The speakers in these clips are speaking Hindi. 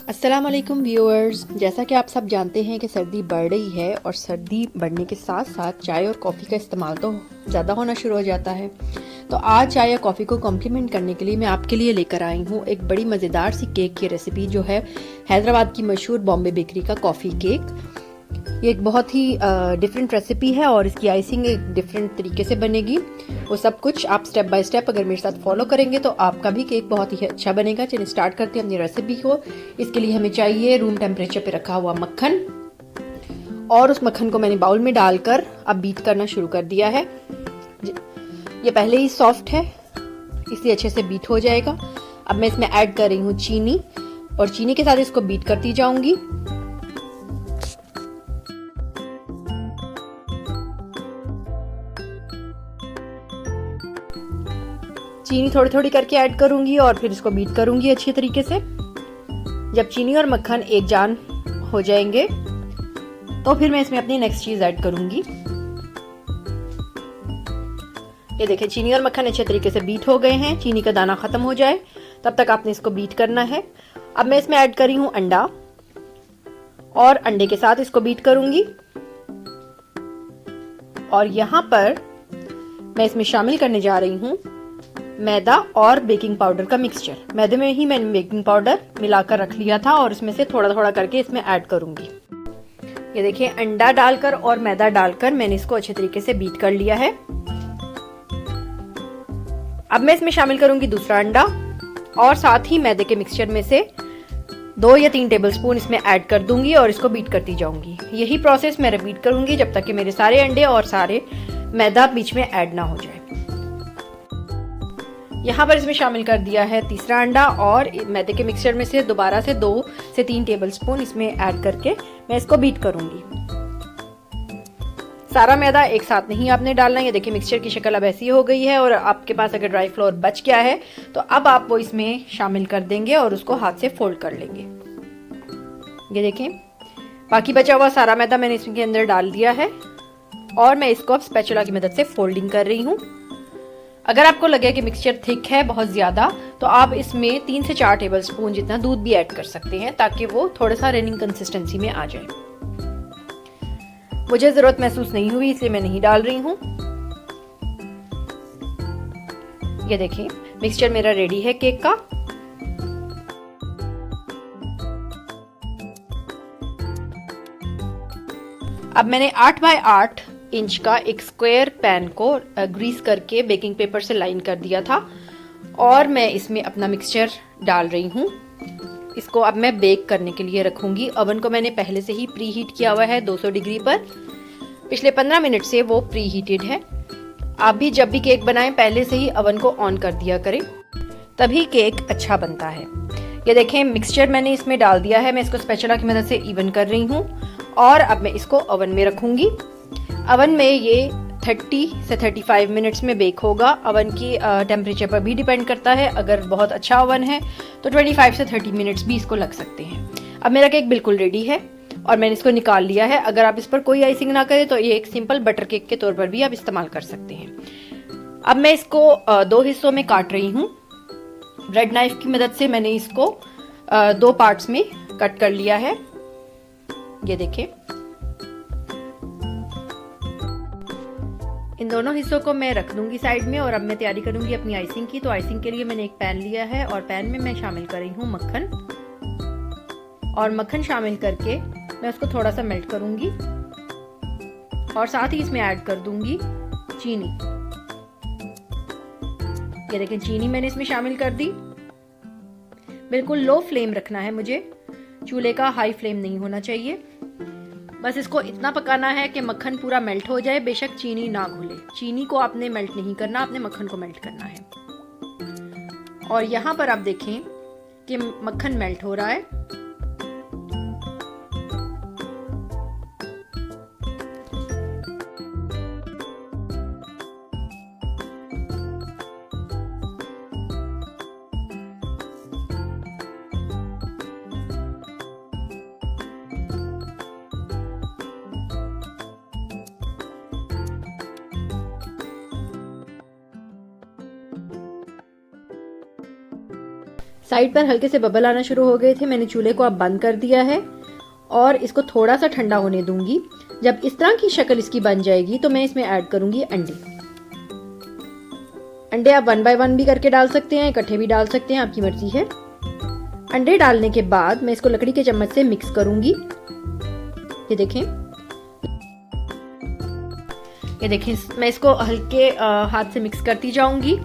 अस्सलाम वालेकुम व्यूअर्स। जैसा कि आप सब जानते हैं कि सर्दी बढ़ रही है और सर्दी बढ़ने के साथ साथ चाय और कॉफ़ी का इस्तेमाल तो ज़्यादा होना शुरू हो जाता है। तो आज चाय या कॉफ़ी को कॉम्प्लीमेंट करने के लिए मैं आपके लिए लेकर आई हूँ एक बड़ी मज़ेदार सी केक की रेसिपी, जो है हैदराबाद की मशहूर बॉम्बे बेकरी का कॉफ़ी केक। ये एक बहुत ही डिफरेंट रेसिपी है और इसकी आइसिंग एक डिफरेंट तरीके से बनेगी। वो सब कुछ आप स्टेप बाय स्टेप अगर मेरे साथ फॉलो करेंगे तो आपका भी केक बहुत ही अच्छा बनेगा। चलिए स्टार्ट करते हैं अपनी रेसिपी को। इसके लिए हमें चाहिए रूम टेम्परेचर पे रखा हुआ मक्खन, और उस मक्खन को मैंने बाउल में डालकर अब बीट करना शुरू कर दिया है। ये पहले ही सॉफ्ट है इसलिए अच्छे से बीट हो जाएगा। अब मैं इसमें ऐड कर रही हूँ चीनी, और चीनी के साथ इसको बीट करती जाऊंगी। चीनी थोड़ी थोड़ी करके ऐड करूंगी और फिर इसको बीट करूंगी अच्छी तरीके से। जब चीनी और मक्खन एक जान हो जाएंगे तो फिर मैं इसमें अपनी नेक्स्ट चीज ऐड करूंगी। ये देखिए चीनी और मक्खन अच्छे तरीके से बीट हो गए हैं। चीनी का दाना खत्म हो जाए तब तक आपने इसको बीट करना है। अब मैं इसमें ऐड कर रही हूँ अंडा, और अंडे के साथ इसको बीट करूंगी। और यहाँ पर मैं इसमें शामिल करने जा रही हूँ मैदा और बेकिंग पाउडर का मिक्सचर। मैदे में ही मैंने बेकिंग पाउडर मिलाकर रख लिया था और इसमें से थोड़ा थोड़ा करके इसमें ऐड करूंगी। ये देखिए अंडा डालकर और मैदा डालकर मैंने इसको अच्छे तरीके से बीट कर लिया है। अब मैं इसमें शामिल करूंगी दूसरा अंडा, और साथ ही मैदे के मिक्सचर में से 2 या 3 टेबलस्पून इसमें ऐड कर दूंगी और इसको बीट करती जाऊंगी। यही प्रोसेस मैं रिपीट करूंगी जब तक कि मेरे सारे अंडे और सारे मैदा बीच में ऐड ना हो जाए। यहाँ पर इसमें शामिल कर दिया है तीसरा अंडा, और मैदे के मिक्सचर में से दोबारा से 2 से 3 टेबलस्पून इसमें ऐड करके मैं इसको बीट करूंगी। सारा मैदा एक साथ नहीं आपने डालना है। ये देखिए मिक्सचर की शक्ल अब ऐसी हो गई है, और आपके पास अगर ड्राई फ्लोर बच गया है तो अब आप वो इसमें शामिल कर देंगे और उसको हाथ से फोल्ड कर लेंगे। ये देखें बाकी बचा हुआ सारा मैदा मैंने इसके अंदर डाल दिया है, और मैं इसको अब स्पैचुला की मदद से फोल्डिंग कर रही हूँ। अगर आपको लगे कि मिक्सचर थिक है बहुत ज्यादा, तो आप इसमें 3 से 4 टेबलस्पून जितना दूध भी ऐड कर सकते हैं, ताकि वो थोड़ा सा रनिंग कंसिस्टेंसी में आ जाए। मुझे जरूरत महसूस नहीं हुई इसलिए मैं नहीं डाल रही हूँ। ये देखिए मिक्सचर मेरा रेडी है केक का। अब मैंने 8 बाय 8 इंच का एक स्क्वायर पैन को ग्रीस करके बेकिंग पेपर से लाइन कर दिया था, और मैं इसमें अपना मिक्सचर डाल रही हूँ। इसको अब मैं बेक करने के लिए रखूंगी। ओवन को मैंने पहले से ही प्री हीट किया हुआ है 200 डिग्री पर। पिछले 15 मिनट से वो प्री हीटेड है। आप भी जब भी केक बनाएं पहले से ही ओवन को ऑन कर दिया करें, तभी केक अच्छा बनता है। ये देखें मिक्सचर मैंने इसमें डाल दिया है। मैं इसको स्पैचुला की मदद से इवन कर रही हूँ, और अब मैं इसको ओवन में रखूंगी। ओवन में ये 30 से 35 मिनट्स में बेक होगा। ओवन की टेम्परेचर पर भी डिपेंड करता है। अगर बहुत अच्छा ओवन है तो 25 से 30 मिनट्स भी इसको लग सकते हैं। अब मेरा केक बिल्कुल रेडी है और मैंने इसको निकाल लिया है। अगर आप इस पर कोई आइसिंग ना करें तो ये एक सिंपल बटर केक के तौर पर भी आप इस्तेमाल कर सकते हैं। अब मैं इसको 2 हिस्सों में काट रही हूँ। ब्रेड नाइफ की मदद से मैंने इसको 2 पार्ट्स में कट कर लिया है। ये देखें इन दोनों हिस्सों को मैं रख दूंगी साइड में, और अब मैं तैयारी करूंगी अपनी आइसिंग की। तो आइसिंग के लिए मैंने एक पैन लिया है और पैन में मैं शामिल कर रही हूँ मक्खन, और मक्खन शामिल करके मैं उसको थोड़ा सा मेल्ट करूंगी, और साथ ही इसमें ऐड कर दूंगी चीनी। ये देखें चीनी मैंने इसमें शामिल कर दी। बिल्कुल लो फ्लेम रखना है मुझे, चूल्हे का हाई फ्लेम नहीं होना चाहिए। बस इसको इतना पकाना है कि मक्खन पूरा मेल्ट हो जाए। बेशक चीनी ना घुले, चीनी को आपने मेल्ट नहीं करना, आपने मक्खन को मेल्ट करना है। और यहाँ पर आप देखें कि मक्खन मेल्ट हो रहा है। साइड पर हल्के से बबल आना शुरू हो गए थे। मैंने चूल्हे को अब बंद कर दिया है और इसको थोड़ा सा ठंडा होने दूंगी। जब इस तरह की शक्ल इसकी बन जाएगी तो मैं इसमें ऐड करूंगी अंडे। अंडे आप 1 बाय 1 भी करके डाल सकते हैं, इकट्ठे भी डाल सकते हैं, आपकी मर्जी है। अंडे डालने के बाद मैं इसको लकड़ी के चम्मच से मिक्स करूंगी। ये देखें, मैं इसको हल्के हाथ से मिक्स करती जाऊंगी।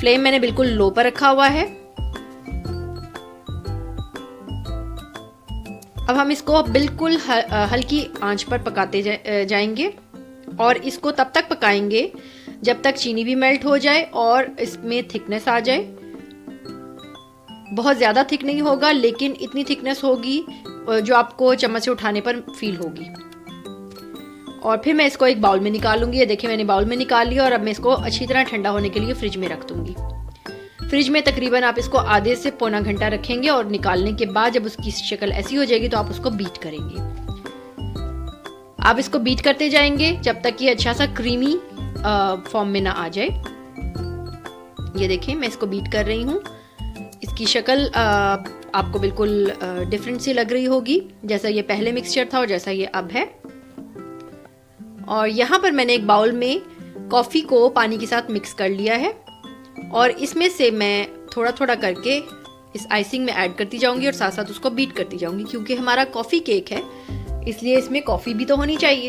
फ्लेम मैंने बिल्कुल लो पर रखा हुआ है। अब हम इसको बिल्कुल हल्की आंच पर पकाते जाएंगे और इसको तब तक पकाएंगे जब तक चीनी भी मेल्ट हो जाए और इसमें थिकनेस आ जाए। बहुत ज़्यादा थिक नहीं होगा, लेकिन इतनी थिकनेस होगी जो आपको चम्मच से उठाने पर फील होगी। और फिर मैं इसको एक बाउल में निकालूंगी। ये देखिए, मैंने बाउल में निकाल लिया और अब मैं इसको अच्छी तरह ठंडा होने के लिए फ्रिज में रख दूंगी। फ्रिज में तकरीबन आप इसको आधे से पौना घंटा रखेंगे और निकालने के बाद जब उसकी शक्ल ऐसी हो जाएगी तो आप उसको बीट करेंगे। आप इसको बीट करते जाएंगे जब तक ये अच्छा सा क्रीमी फॉर्म में ना आ जाए। ये देखिए, मैं इसको बीट कर रही हूँ। इसकी शक्ल आपको बिल्कुल डिफरेंट सी लग रही होगी, जैसा ये पहले मिक्सचर था और जैसा ये अब है। और यहाँ पर मैंने एक बाउल में कॉफ़ी को पानी के साथ मिक्स कर लिया है और इसमें से मैं थोड़ा थोड़ा करके इस आइसिंग में ऐड करती जाऊंगी और साथ साथ उसको बीट करती जाऊंगी, क्योंकि हमारा कॉफ़ी केक है इसलिए इसमें कॉफ़ी भी तो होनी चाहिए।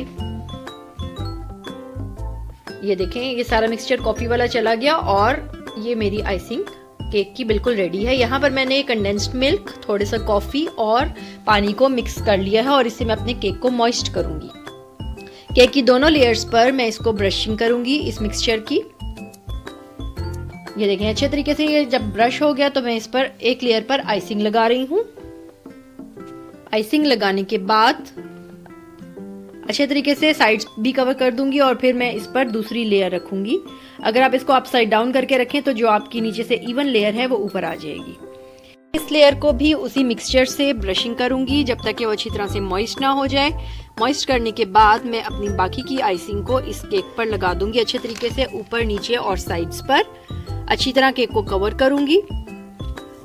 ये देखें, ये सारा मिक्सचर कॉफ़ी वाला चला गया और ये मेरी आइसिंग केक की बिल्कुल रेडी है। यहाँ पर मैंने कंडेंस्ड मिल्क, थोड़ा सा कॉफ़ी और पानी को मिक्स कर लिया है और इससे मैं अपने केक को मॉइस्ट करूंगी। केक की दोनों लेयर्स पर मैं इसको ब्रशिंग करूंगी इस मिक्सचर की। ये देखें, अच्छे तरीके से ये जब ब्रश हो गया तो मैं इस पर एक लेयर पर आइसिंग लगा रही हूँ। आइसिंग लगाने के बाद अच्छे तरीके से साइड्स भी कवर कर दूंगी और फिर मैं इस पर दूसरी लेयर रखूंगी। अगर आप इसको अपसाइड डाउन करके रखें तो जो आपकी नीचे से इवन लेयर है वो ऊपर आ जाएगी। इस लेयर को भी उसी मिक्सचर से ब्रशिंग करूंगी जब तक कि वो अच्छी तरह से मॉइस्ट ना हो जाए। मॉइस्ट करने के बाद मैं अपनी बाकी की आइसिंग को इस केक पर लगा दूंगी अच्छे तरीके से, ऊपर नीचे और साइड्स पर अच्छी तरह केक को कवर करूंगी।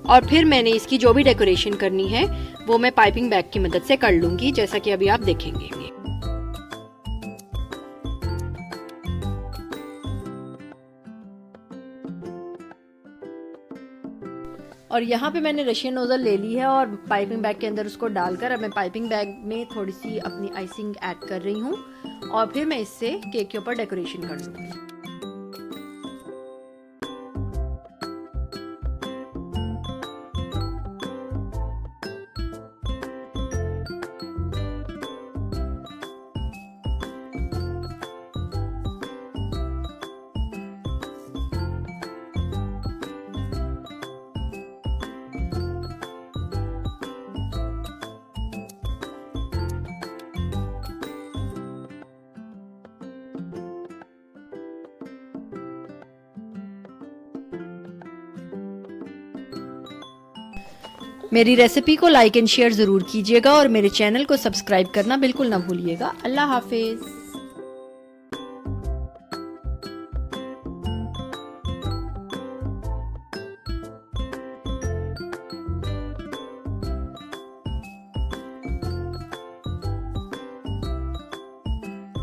और फिर मैंने इसकी जो भी डेकोरेशन करनी है वो मैं पाइपिंग बैग की मदद से कर लूंगी, जैसा कि अभी आप देखेंगे। और यहाँ पे मैंने रशियन नोजल ले ली है और पाइपिंग बैग के अंदर उसको डालकर अब मैं पाइपिंग बैग में थोड़ी सी अपनी आइसिंग ऐड कर रही हूँ और फिर मैं इससे केक के ऊपर डेकोरेशन कर लूँगी। मेरी रेसिपी को लाइक एंड शेयर ज़रूर कीजिएगा और मेरे चैनल को सब्सक्राइब करना बिल्कुल ना भूलिएगा। अल्लाह हाफिज़।